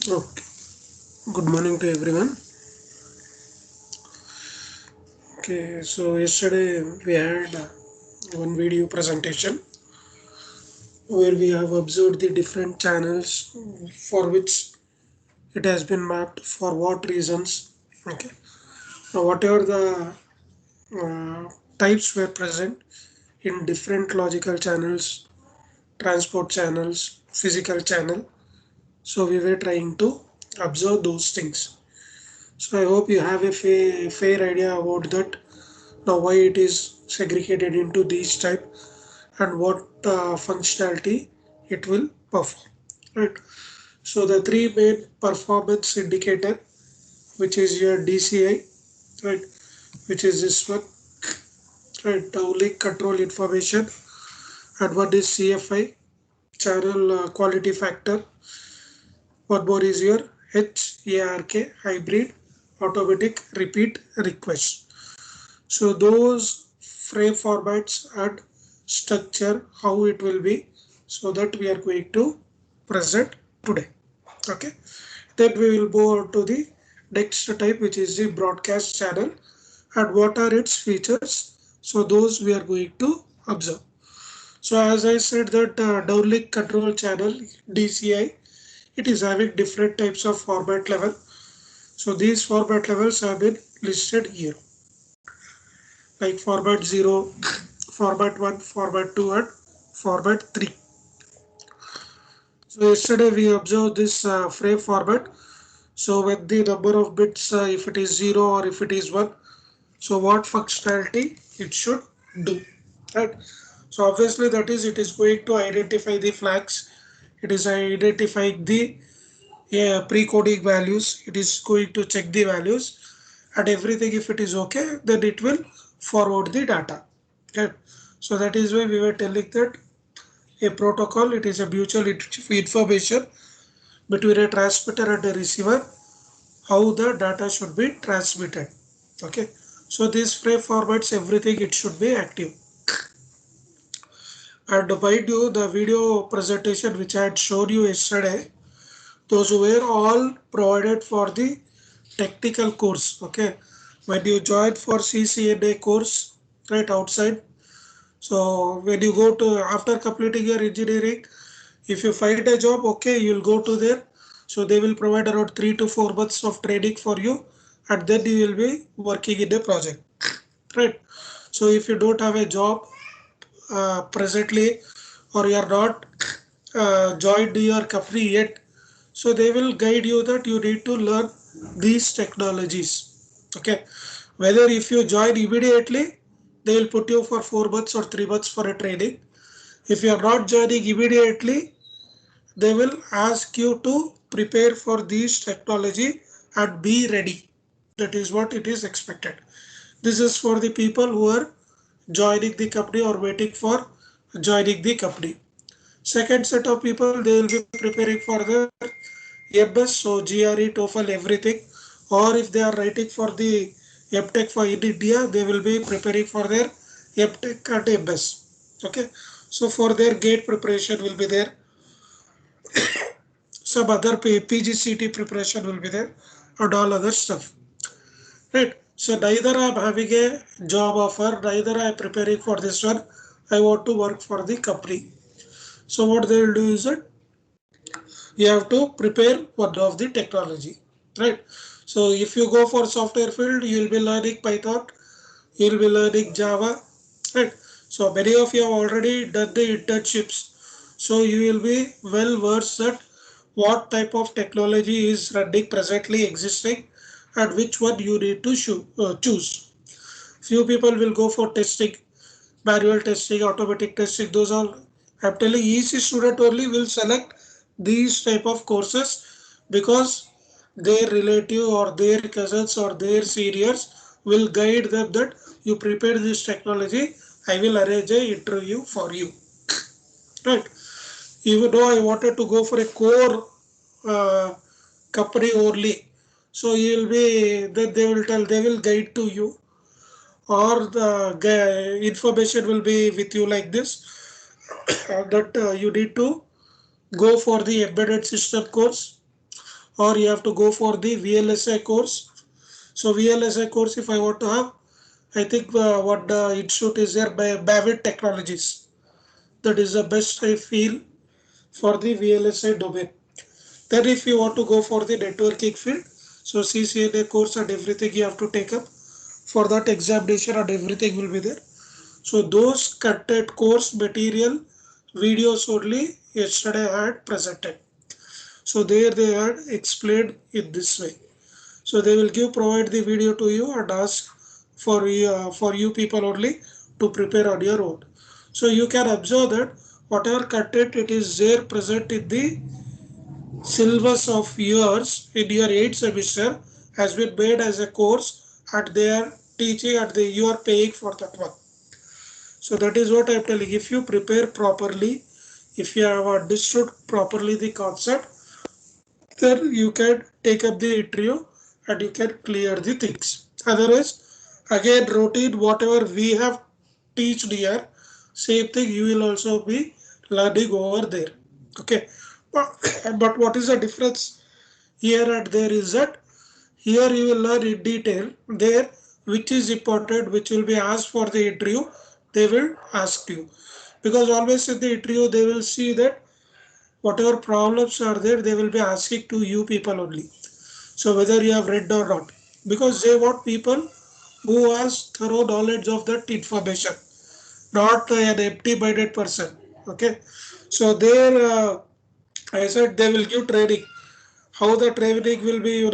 Okay. Good morning to everyone. Okay, so yesterday we had one video presentation where we have observed the different channels for which it has been mapped for what reasons. Okay, now whatever the types were present in different logical channels, transport channels, physical channel. So we were trying to observe those things. So I hope you have a fair idea about that. Now why it is segregated into these type and what functionality it will perform, right? So the three main performance indicator, which is your DCI, right, which is this one, right, downlink control information, and one is CFI, channel quality factor. One more is your HARK, hybrid automatic repeat request. So those frame formats and structure how it will be, so that we are going to present today. Okay. Then we will go on to the next type, which is the broadcast channel and what are its features. So those we are going to observe. So as I said that downlink control channel DCI, it is having different types of format level. So these format levels have been listed here, like format 0, format 1, format 2 and format 3. So yesterday we observed this frame format. So when the number of bits, if it is 0 or if it is 1, so what functionality it should do, right? So obviously that is, it is going to identify the flags, it is identifying the pre-coding values, it is going to check the values and everything. If it is okay, then it will forward the data, right? So that is why we were telling that a protocol, it is a mutual information between a transmitter and a receiver, how the data should be transmitted. Okay, so this frame formats everything, it should be active. And mind you, the video presentation which I had shown you yesterday, those were all provided for the technical course. Okay, when you join for CCNA course, right outside, so when you go to, after completing your engineering, if you find a job, okay, you'll go to there. So they will provide around 3 to 4 months of training for you, and then you will be working in a project, right? So if you don't have a job presently, or you are not joined your company yet, so they will guide you that you need to learn these technologies. Okay, whether if you join immediately, they will put you for 4 months or 3 months for a training. If you are not joining immediately, they will ask you to prepare for these technology and be ready. That is what it is expected. This is for the people who are joining the company or waiting for joining the company. Second set of people, they will be preparing for their MS, so GRE, TOEFL, everything. Or if they are writing for the MTech for in India, they will be preparing for their MTech and MS. Okay, so for their gate preparation will be there. Some other PGCT preparation will be there, and all other stuff. Right. So neither I'm having a job offer, neither I'm preparing for this one. I want to work for the company. So what they will do is that you have to prepare one of the technology, right? So if you go for software field, you will be learning Python, you will be learning Java, right? So many of you have already done the internships, so you will be well versed at what type of technology is running presently existing and which one you need to choose. Few people will go for testing, manual testing, automatic testing. Those are, I'm telling, easy student only will select these type of courses, because their relative or their cousins or their seniors will guide them that you prepare this technology, I will arrange a interview for you, right? Even though I wanted to go for a core uh, company only, so you will be, then they will tell, they will guide to you, or the information will be with you like this, that you need to go for the embedded system course, or you have to go for the VLSI course. So VLSI course, if I want to have, I think what the institute is there by Bavid Technologies. That is the best I feel for the VLSI domain. Then if you want to go for the networking field, so CCNA course and everything you have to take up. For that examination and everything will be there. So those content course material videos only yesterday I had presented. So there they had explained in this way. So they will provide the video to you and ask for you people only to prepare on your own. So you can observe that whatever content it is there present in the syllabus of yours in your 8th semester has been made as a course and they are teaching and you are paying for that one. So that is what I am telling. If you prepare properly, if you have understood properly the concept, then you can take up the interview and you can clear the things. Otherwise, again routine whatever we have teached here, same thing you will also be learning over there. Okay, but what is the difference here and there is that here you will learn in detail. There, which is important, which will be asked for the interview, they will ask you. Because always in the interview, they will see that whatever problems are there, they will be asking to you people only. So whether you have read or not. Because they want people who has thorough knowledge of that information, not an empty-minded person. Okay. So there, I said they will give training. How the training will be,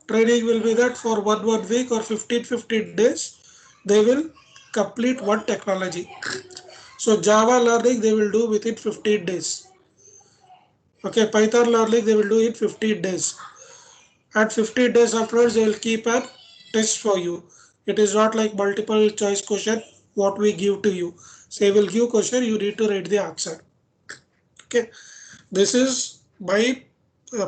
training will be that for one week or 15 days, they will complete one technology. So Java learning they will do within 15 days. Okay, Python learning they will do in 15 days. At 15 days afterwards, they will keep a test for you. It is not like multiple choice question what we give to you. So they will give question, you need to write the answer. Okay, this is my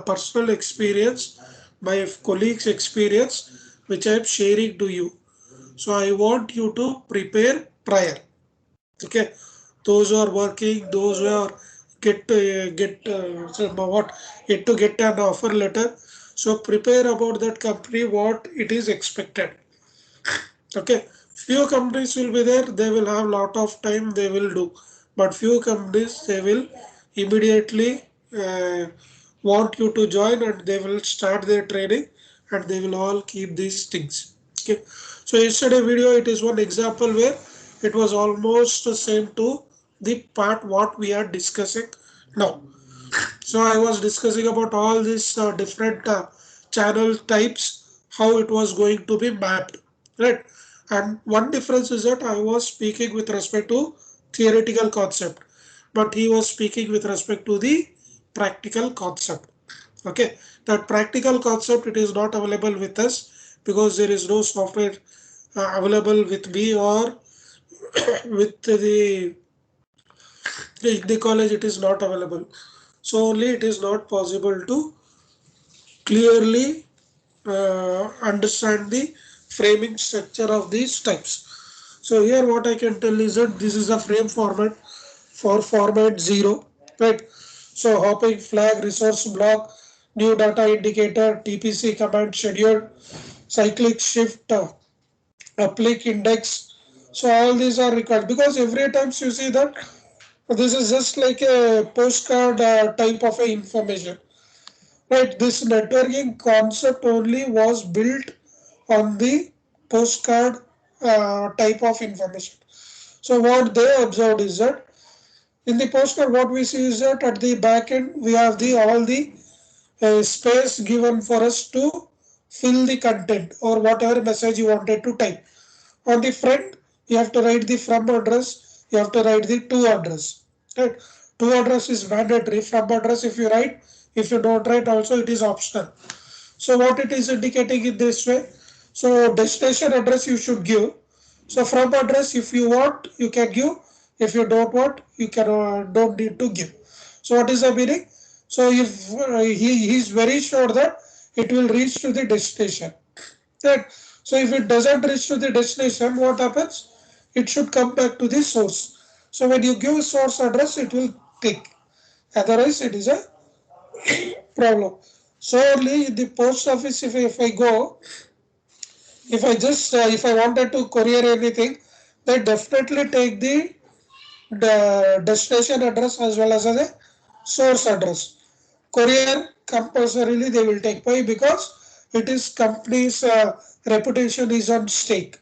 personal experience, my colleagues' experience, which I am sharing to you. So I want you to prepare prior. Okay, those who are working, those who are what yet to get an offer letter. So prepare about that company what it is expected. Okay, few companies will be there. They will have lot of time. They will do, but few companies they will immediately want you to join and they will start their training and they will all keep these things. Okay, so yesterday video it is one example where it was almost the same to the part what we are discussing now. So I was discussing about all these different channel types, how it was going to be mapped, right? And one difference is that I was speaking with respect to theoretical concept, but he was speaking with respect to the practical concept. Okay, that practical concept it is not available with us because there is no software available with me or with the college it is not available. So only it is not possible to clearly understand the framing structure of these types. So here what I can tell is that this is a frame format for format 0, right? So hopping flag, resource block, new data indicator, TPC command schedule, cyclic shift, uplick index. So all these are required because every time you see that this is just like a postcard type of a information. Right, this networking concept only was built on the postcard type of information. So what they observed is that in the postcard, what we see is that at the back end we have the all the space given for us to fill the content or whatever message you wanted to type. On the front, you have to write the from address, you have to write the to address. Right? To address is mandatory. From address, if you write, if you don't write, also it is optional. So what it is indicating in this way. So destination address you should give. So from address, if you want, you can give. If you don't want, you can don't need to give. So what is the meaning? So if he is very sure that it will reach to the destination. Right. So if it doesn't reach to the destination, what happens? It should come back to the source. So when you give source address, it will take. Otherwise, it is a problem. So only in the post office, if I go, if I just if I wanted to courier anything, they definitely take the destination address as well as the source address. Courier compulsorily they will take. Why? Because it is company's reputation is on stake.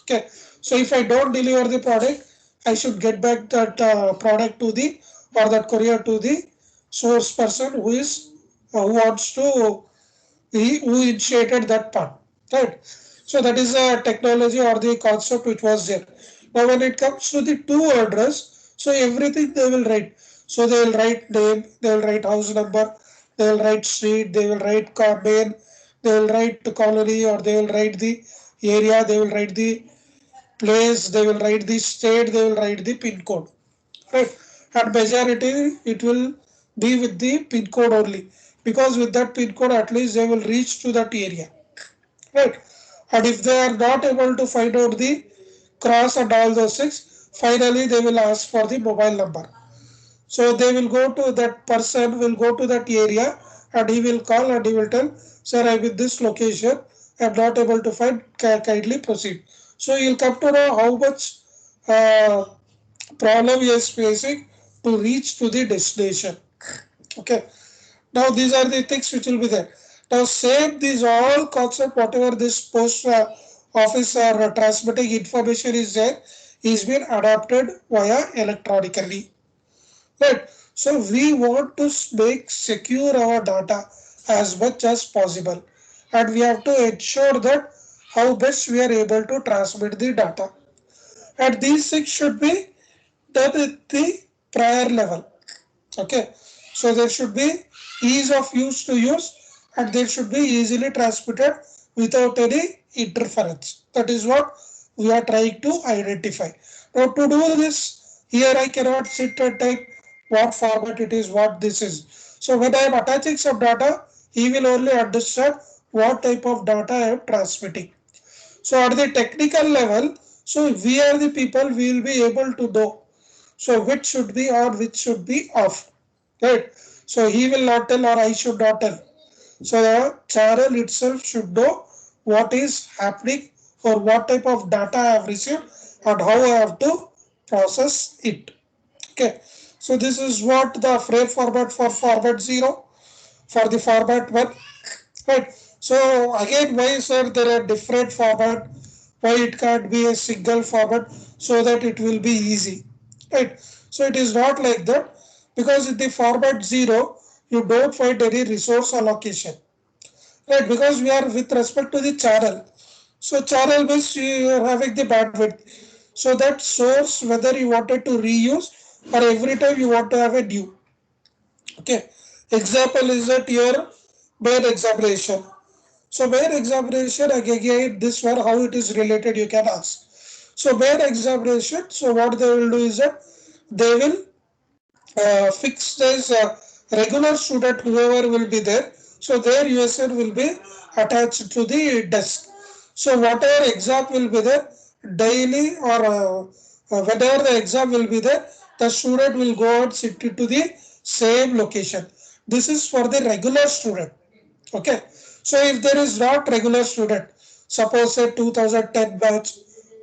Okay, so if I don't deliver the product, I should get back that product to the or that courier to the source person who is who wants to who initiated that part, right? So that is a technology or the concept which was there. Now when it comes to the to address, so everything they will write. So they will write name, they will write house number, they will write street, they will write name, they will write colony, or they will write the area, they will write the place, they will write the state, they will write the pin code, right? And majority it will be with the pin code only, because with that pin code at least they will reach to that area, right? And if they are not able to find out the cross and all those things, finally they will ask for the mobile number. So they will go to that person, will go to that area, and he will call and he will tell, sir, I'm in this location, I'm not able to find, kindly proceed. So you'll come to know how much uh, problem he is facing to reach to the destination. Okay. Now these are the things which will be there. Now same these all concept, whatever this post office or transmitting information is there, is being adapted via electronically. Right. So we want to make secure our data as much as possible, and we have to ensure that how best we are able to transmit the data. And these things should be done at the prior level. Okay. So there should be ease of use to use, and they should be easily transmitted without any interference. That is what we are trying to identify. Now to do this, here I cannot sit and type what format it is, what this is. So when I am attaching some data, he will only understand what type of data I am transmitting. So at the technical level, so we are the people, we will be able to know. So which should be on, which should be off, right? So he will not tell or I should not tell. So the channel itself should know what is happening or what type of data I have received and how I have to process it. Okay. So this is what the frame format for format 0, for the format 1. Right. So again, why sir there are different format? Why it can't be a single format so that it will be easy? Right. So it is not like that, because in the format 0 you don't find any resource allocation. Right, because we are with respect to the channel. So channel means you are having the bandwidth. So that source, whether you wanted to reuse or every time you want to have a new. Okay. Example is that your main examination. So main examination, again this one how it is related you can ask. So main examination, so what they will do is that they will fix this regular student whoever will be there. So their USN will be attached to the desk. So whatever exam will be there daily or whenever the exam will be there, the student will go and sit into the same location. This is for the regular student. Okay. So if there is not regular student, suppose say 2010 batch,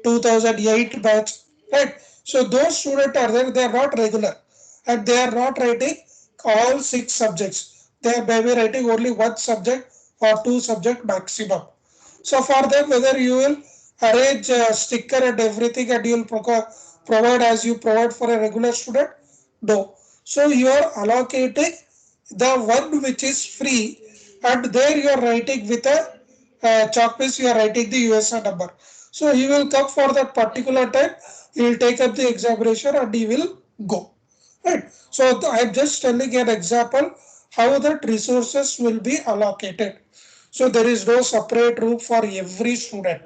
2008 batch, right? So those students are there, they are not regular and they are not writing all 6 subjects. They may be writing only one subject or two subject maximum. So for them, whether you will arrange a sticker and everything and you will provide as you provide for a regular student, no. So you are allocating the one which is free, and there you are writing with a chalk piece, you are writing the USR number. So he will come for that particular time, he will take up the examination and he will go. Right. So I am just telling an example how that resources will be allocated. So there is no separate room for every student.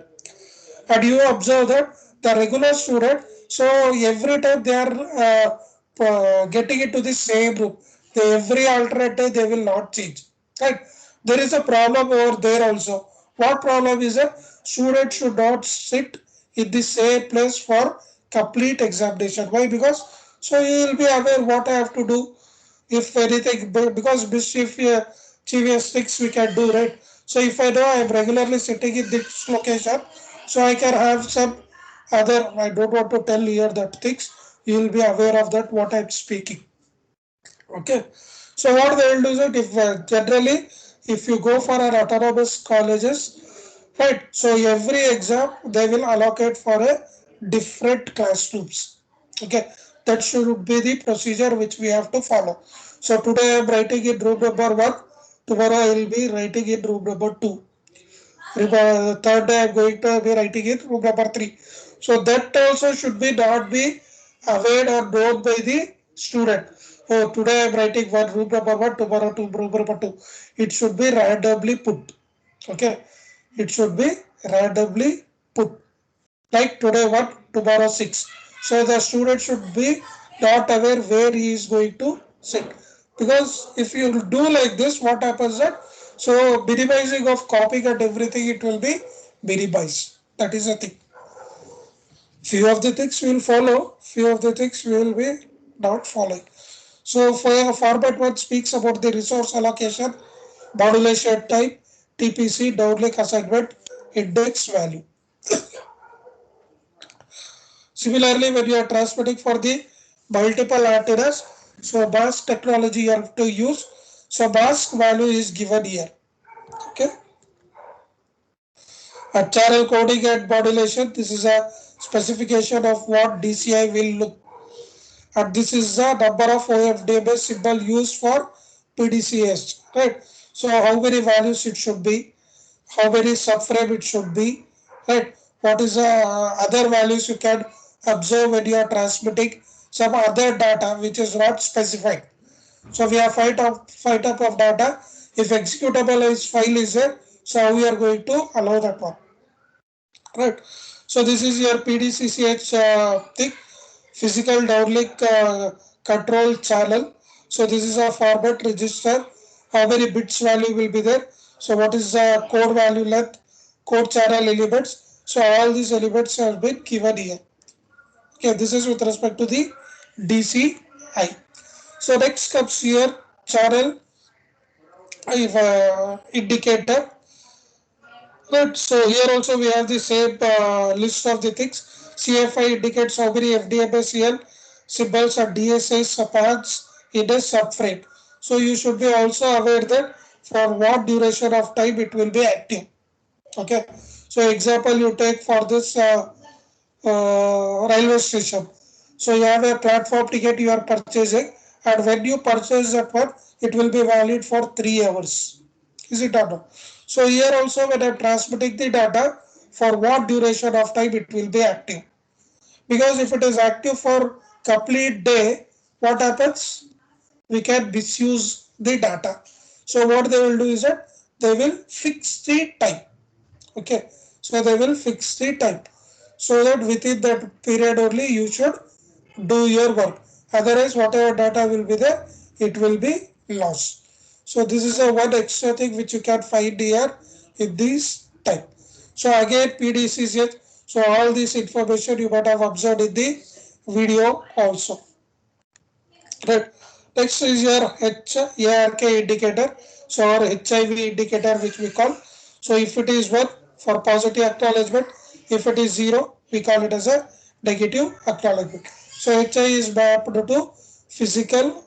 And you observe that the regular student, so every time they are getting into the same room, every alternate day they will not change. Right? There is a problem over there also. What problem is that student should not sit in the same place for complete examination. Why? Because so he will be aware what I have to do if anything, because if previous things we can do, right? So if I know I am regularly sitting in this location, so I can have some other, I don't want to tell here that things, you will be aware of that what I'm speaking. Okay. So what they will do is that if generally if you go for an autonomous colleges, right? So every exam they will allocate for a different classrooms. Okay, that should be the procedure which we have to follow. So today I am writing in room number one. Tomorrow I will be writing in room number two. Third day I am going to be writing in room number three. So that also should be not be aware or known by the student. Oh, today I am writing one room number one, tomorrow two room number two. It should be randomly put. Okay, it should be randomly put. Like today one, tomorrow six. So the student should be not aware where he is going to sit. Because if you do like this, what happens that so minimizing of copying and everything it will be minimized. That is the thing. Few of the things we will follow, few of the things we will be not following. So for format one speaks about the resource allocation, modulation type, TPC, downlink assignment, index value. Similarly, when you are transmitting for the multiple antennas, so mask technology you have to use. So mask value is given here. Okay. A channel coding and modulation. This is a specification of what DCI will look. And this is the number of OFDMA symbol used for PDCS. Right. So how many values it should be, how many subframe it should be, right? What is the other values you can observe when you are transmitting some other data which is not specified. So we have fight up of data. If executable is file is there, so how we are going to allow that one, right? So this is your PDCCH thing, physical downlink control channel. So this is a format register. How many bits value will be there? So what is the code value length, code channel elements? So all these elements have been given here. Okay, this is with respect to the DCI. So next comes here channel indicator. Right. So here also we have the same list of the things. CFI indicates how many FDMSCL symbols or DSS paths in a subframe. So you should be also aware that for what duration of time it will be active. Okay. So example you take for this railway station. So you have a platform ticket you are purchasing, and when you purchase that one, it will be valid for 3 hours. Is it or not? So here also when I am transmitting the data, for what duration of time it will be active. Because if it is active for complete day, what happens? We can misuse the data. So what they will do is that they will fix the time. Okay. So they will fix the time. So that within that period only you should do your work. Otherwise, whatever data will be there, it will be lost. So this is a one extra thing which you can find here in this type. So again, PDCCH. So all this information you might have observed in the video also. Right. Next is your HARK indicator. So our HIV indicator which we call. So if it is 1 for positive acknowledgement, if it is 0, we call it as a negative acknowledgement. So HI is mapped to physical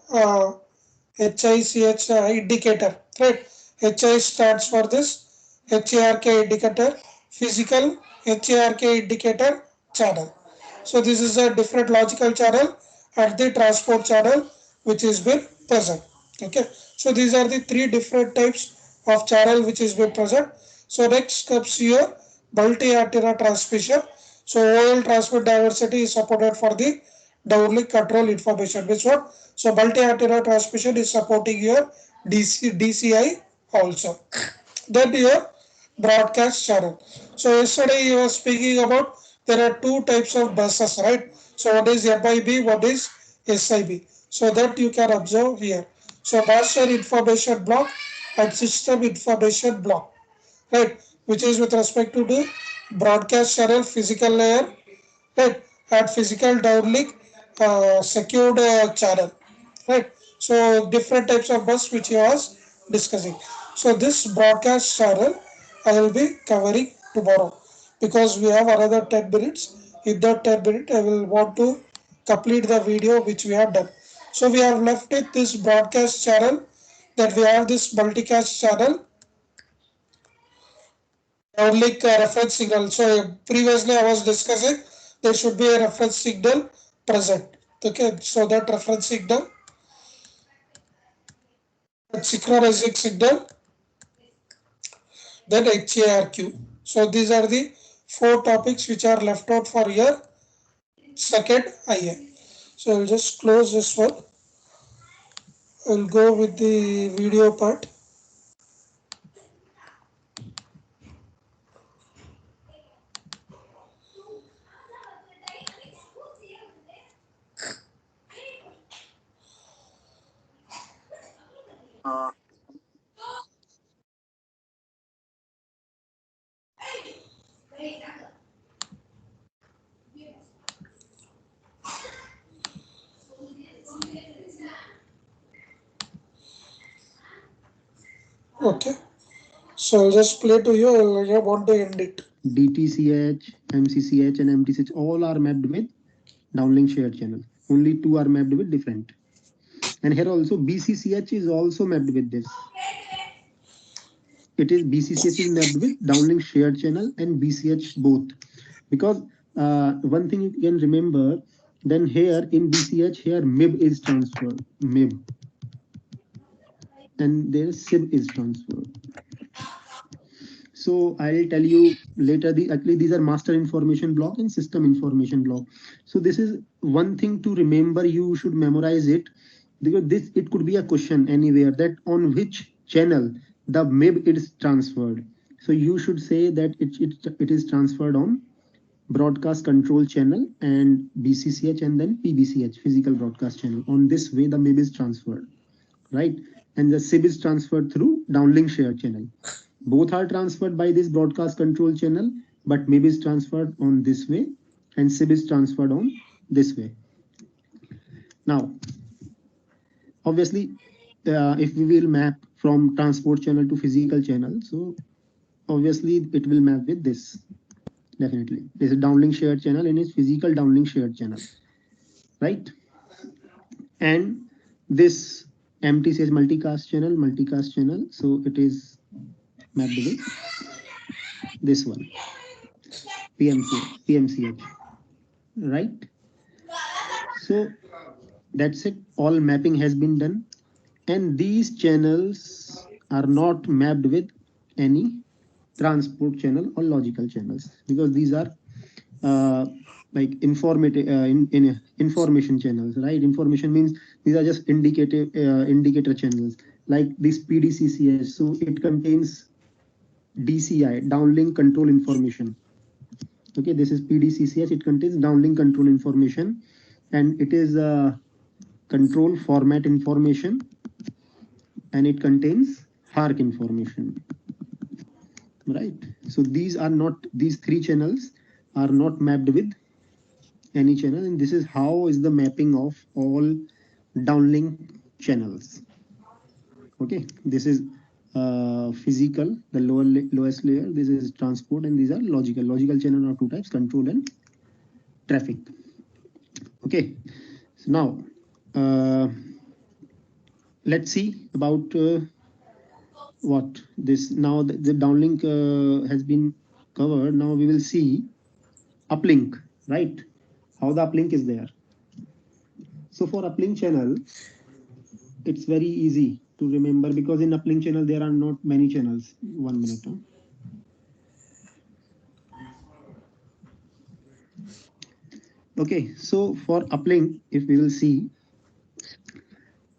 HICH indicator. Right. HI stands for this HARK indicator, physical HARK indicator channel. So this is a different logical channel and the transport channel which is been present. Okay. So these are the three different types of channel which is been present. So next comes here multi-antenna transmission. So OL transmit diversity is supported for the downlink control information. Which one? So multi-antenna transmission is supporting your DCI also. Then your broadcast channel. So yesterday you were speaking about there are two types of buses, right? So one is MIB, one is SIB. So that you can observe here. So master information block and system information block, right? Which is with respect to the broadcast channel, physical layer, right? And physical downlink, secured channel, right? So different types of bus which he was discussing. So this broadcast channel I will be covering tomorrow because we have another 10 minutes. In that 10 minutes, I will want to complete the video which we have done. So we have left it this broadcast channel, that we have this multicast channel, downlink reference signal. So previously I was discussing there should be a reference signal present. Okay, so that reference signal, that synchronizing signal, then HARQ. So these are the four topics which are left out for your second IA. So I'll just close this one. I'll go with the video part. Okay. So I'll just play to you. I want to end it. DTCH, MCCH, and MTCH all are mapped with downlink shared channel. Only two are mapped with different. And here also BCCH is also mapped with this. It is BCCH is mapped with downlink shared channel and BCH both. Because one thing you can remember, then here in BCH, here MIB is transferred, MIB, and there SIB is transferred. So I'll tell you later. Actually these are master information block and system information block. So this is one thing to remember. You should memorize it because this it could be a question anywhere that on which channel the MIB is transferred. So you should say that it is transferred on broadcast control channel and BCCH and then PBCH, physical broadcast channel. On this way the MIB is transferred, right? And the SIB is transferred through downlink share channel. Both are transferred by this broadcast control channel, but MIB is transferred on this way and SIB is transferred on this way. Now, obviously, if we will map from transport channel to physical channel, so obviously it will map with this. Definitely, there's a downlink shared channel and it's physical downlink shared channel, right? And this MTCH multicast channel, so it is mapped with this one, PMCH, right? So that's it. All mapping has been done, and these channels are not mapped with any transport channel or logical channels because these are uh, like informative in information channels, right? Information means these are just indicator channels like this PDCCS. So it contains DCI, downlink control information. Okay, this is PDCCS. It contains downlink control information, and it is control format information, and it contains HARC information, right? So these three channels are not mapped with any channel, and this is how is the mapping of all downlink channels. Okay, this is physical, the lowest layer. This is transport, and these are logical. Logical channel are two types: control and traffic. Okay, so now let's see about what this. Now the downlink has been covered. Now we will see uplink, right? How the uplink is there. So for uplink channel, it's very easy to remember because in uplink channel there are not many channels. 1 minute. Huh? Okay, so for uplink, if we will see,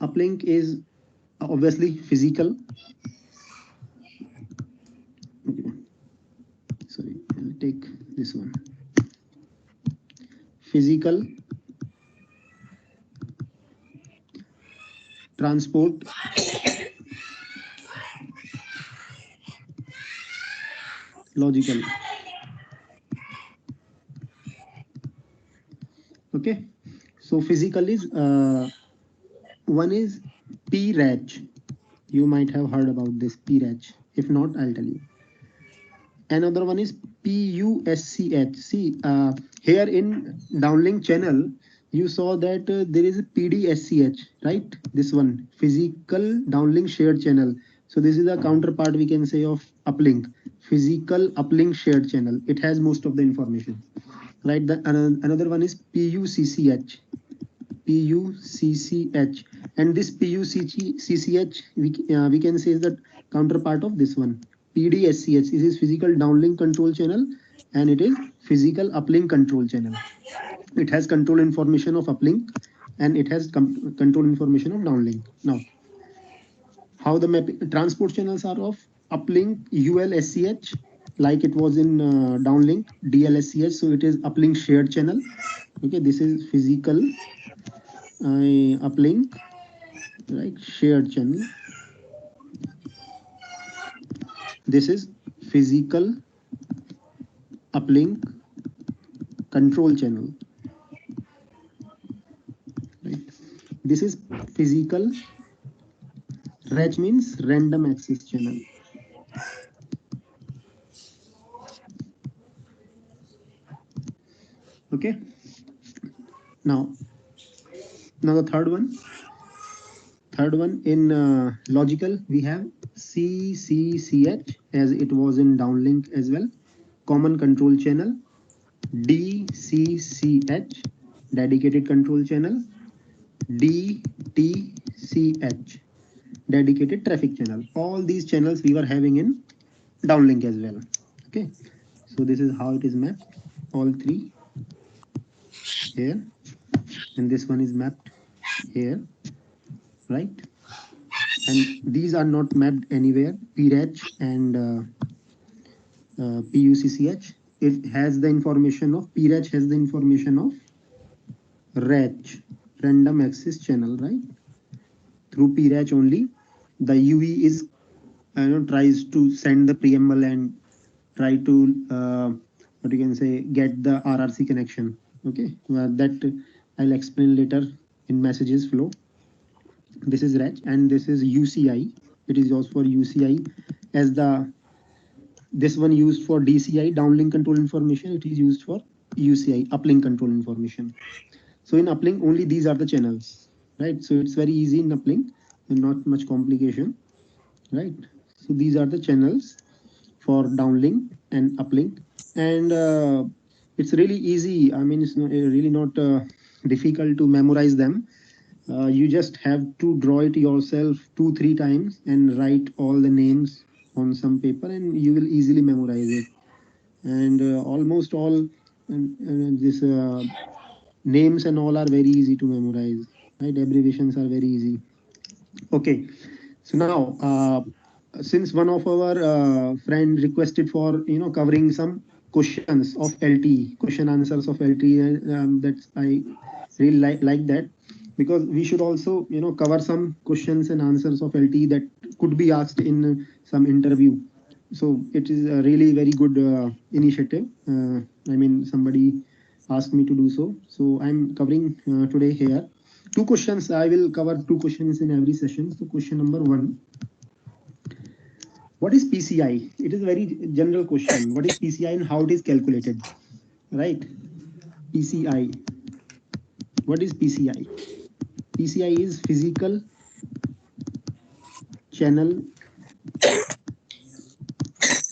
uplink is obviously physical. Okay. Sorry, I'll take this one. Physical, transport, logical. Okay, so physical is one is PRAG. You might have heard about this PRACH. If not, I'll tell you. Another one is PUSCH. See, here in downlink channel, you saw that there is a PDSCH, right? This one, physical downlink shared channel. So this is a counterpart, we can say, of uplink, physical uplink shared channel. It has most of the information, right? Another one is PUCCH. PUCCH, and this PUCCH we can say is the counterpart of this one, PDSCH. This is physical downlink control channel, and it is physical uplink control channel. It has control information of uplink, and it has control information of downlink. Now, how the transport channels are of uplink ULSCH, like it was in downlink DLSCH. So it is uplink shared channel. Okay, this is physical uplink, right, shared channel. This is physical uplink control channel, right? This is physical RACH, means random access channel. Okay, now the third one in logical, we have CCCH, as it was in downlink as well, common control channel. DCCH, dedicated control channel. DTCH, dedicated traffic channel. All these channels we were having in downlink as well. Okay, so this is how it is mapped, all three here, and this one is mapped here, right? And these are not mapped anywhere. PRACH and PUCCH, it has the information of PRACH, has the information of RACH, random access channel, right? Through PRACH only, the UE is tries to send the preamble and try to what you can say, get the RRC connection. Okay, that I'll explain later in messages flow. This is RACH, and this is UCI. It is used for UCI, as the this one used for DCI, downlink control information. It is used for UCI, uplink control information. So in uplink only these are the channels, right? So it's very easy in uplink and not much complication, right? So these are the channels for downlink and uplink, and it's really easy. I mean, it's really not difficult to memorize them. You just have to draw it yourself 2-3 times and write all the names on some paper, and you will easily memorize it. And almost all this names and all are very easy to memorize, right? Abbreviations are very easy. Okay, so now since one of our friend requested for covering some questions of LT, question answers of LT, and that's I really like that, because we should also cover some questions and answers of LT that could be asked in some interview. So it is a really very good initiative. I mean, somebody asked me to do so, so I'm covering today here 2 questions. I will cover 2 questions in every session. So question number 1, what is PCI? It is a very general question. What is PCI and how it is calculated, right? PCI. What is PCI? PCI is physical channel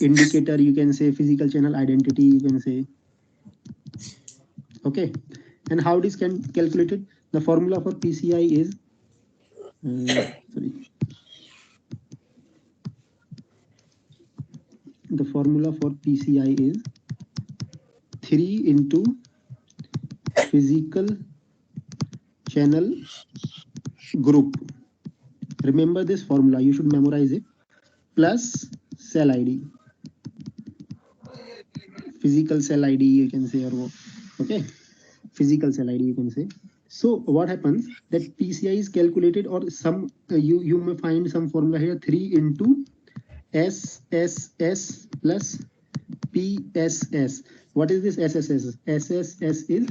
indicator, you can say, physical channel identity, you can say. Okay, and how it is calculated? The formula for PCI is the formula for PCI is 3 into physical channel group. Remember this formula, you should memorize it, plus cell ID, physical cell ID, you can say, or okay, physical cell ID, you can say. So what happens, that PCI is calculated, or some you may find some formula here, 3 into SSS plus PSS. What is this SSS? SSS is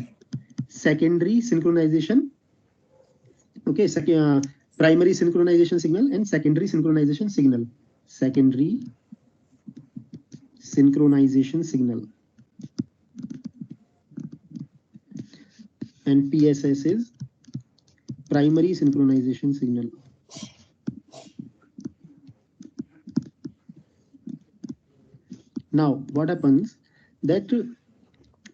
secondary synchronization. Okay, primary synchronization signal and secondary synchronization signal. Secondary synchronization signal. And PSS is primary synchronization signal. Now, what happens that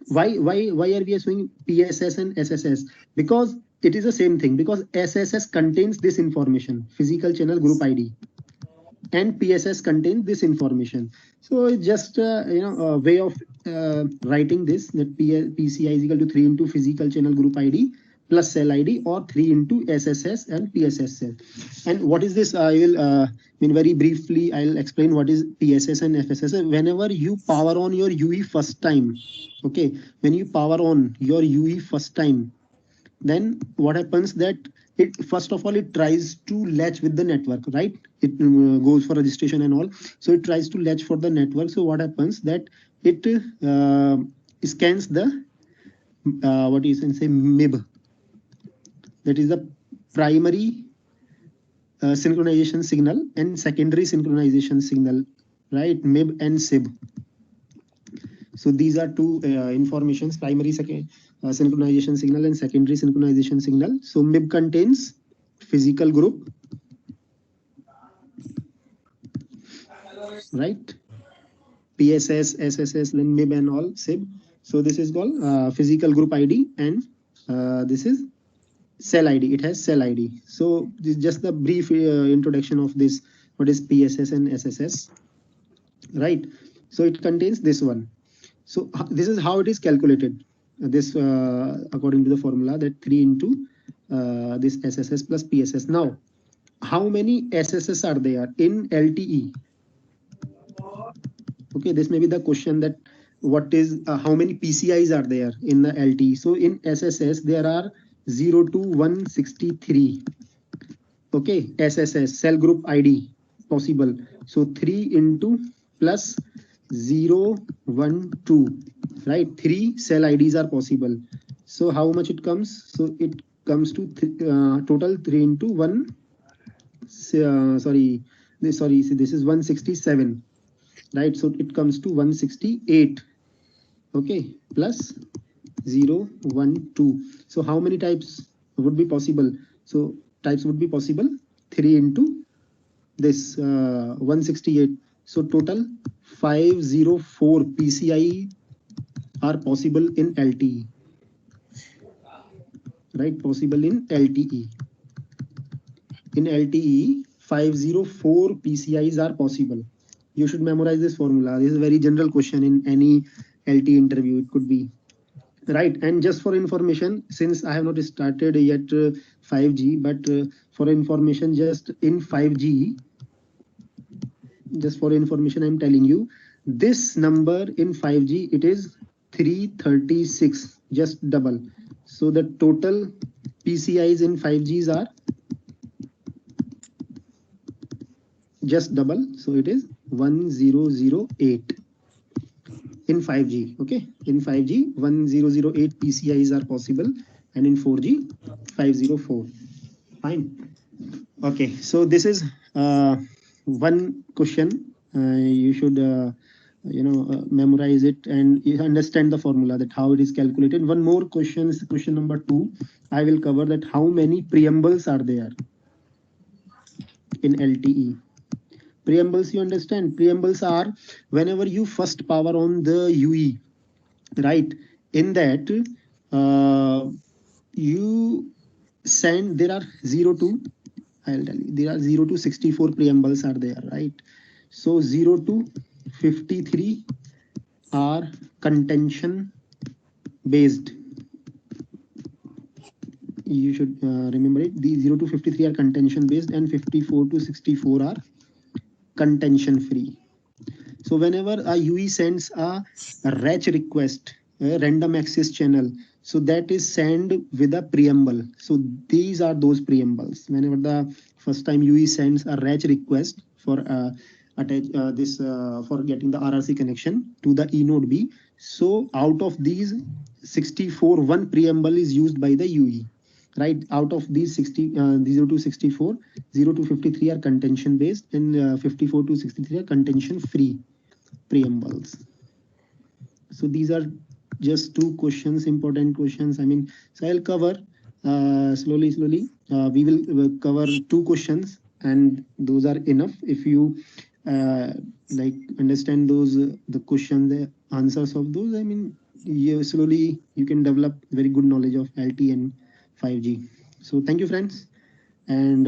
why are we showing PSS and SSS? Because it is the same thing, because SSS contains this information, physical channel group ID, and PSS contains this information. So it's just a way of writing this, that PCI is equal to 3 into physical channel group ID plus cell ID, or 3 into SSS and PSS. And what is this? I will very briefly I'll explain what is PSS and FSS. Whenever you power on your UE first time, okay, when you power on your UE first time, then what happens that it, first of all, it tries to latch with the network, right? It goes for registration and all, so it tries to latch for the network. So what happens that it scans the what you can say MIB, that is the primary synchronization signal and secondary synchronization signal, right? MIB and SIB. So these are two informations, primary synchronization signal and secondary synchronization signal. So MIB contains physical group, right? PSS, SSS, then MIB and all, SIB. So this is called physical group ID, and this is cell ID. It has cell ID. So this is just the brief introduction of this, what is PSS and SSS, right? So it contains this one. So this is how it is calculated. This according to the formula, that 3 into this SSS plus PSS. Now, how many SSS are there in LTE? Okay, this may be the question, that what is how many PCIs are there in the LTE? So in SSS there are 0 to 163. Okay, SSS, cell group ID possible. So 3 into plus 0, 1, 2, right? 3 cell IDs are possible. So how much it comes? So it comes to total 3 into 1. Sorry, this is 167, right? So it comes to 168. Okay, plus 0, 1, 2. So how many types would be possible? So types would be possible 3 into this 168. So total 504 PCI are possible in LTE, right? Possible in LTE. In LTE, 504 PCIs are possible. You should memorize this formula. This is a very general question in any LTE interview. It could be, right? And just for information, since I have not started yet 5G, but for information, just in 5G, just for information, I'm telling you, this number in 5G, it is 336, just double. So the total PCIs in 5Gs are just double. So it is 1008 in 5G. Okay, in 5G 1008 PCIs are possible, and in 4G 504. Fine. Okay, so this is one question. You should memorize it and you understand the formula, that how it is calculated. One more question is question number 2. I will cover that how many preambles are there in LTE. Preambles, you understand? Preambles are whenever you first power on the UE, right? In that you send, there are 0 to, I'll tell you, there are 0 to 64 preambles are there, right? So 0 to 53 are contention based. You should remember it. These 0 to 53 are contention based, and 54 to 64 are contention free. So whenever a UE sends a RACH request, a random access channel, so that is sent with a preamble. So these are those preambles. Whenever the first time UE sends a RACH request for for getting the RRC connection to the E node B, so out of these 64, one preamble is used by the UE, right? Out of these 60, 0 to 64, 0 to 53 are contention based, and 54 to 63 are contention free preambles. So these are just two questions, important questions. I mean, so I'll cover slowly. We will cover two questions, and those are enough. If you uh, like understand those, the question, the answers of those, I mean, you slowly you can develop very good knowledge of LTE and 5G. So thank you, friends, and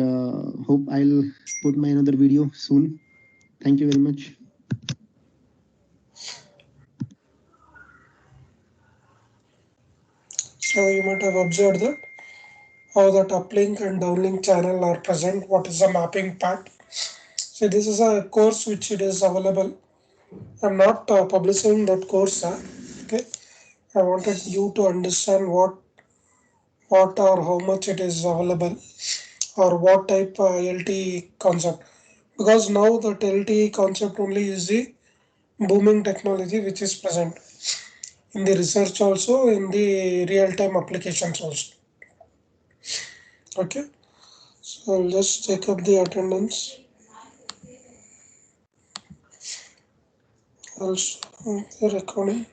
hope I'll put my another video soon. Thank you very much. So you might have observed that how that uplink and downlink channel are present. What is the mapping part? So this is a course which it is available. I'm not publishing that course. Okay, I wanted you to understand what or how much it is available or what type LTE concept. Because now that LTE concept only is the booming technology which is present in the research also in the real time applications also. Okay, so I'll just check up the attendance. Also, the recording.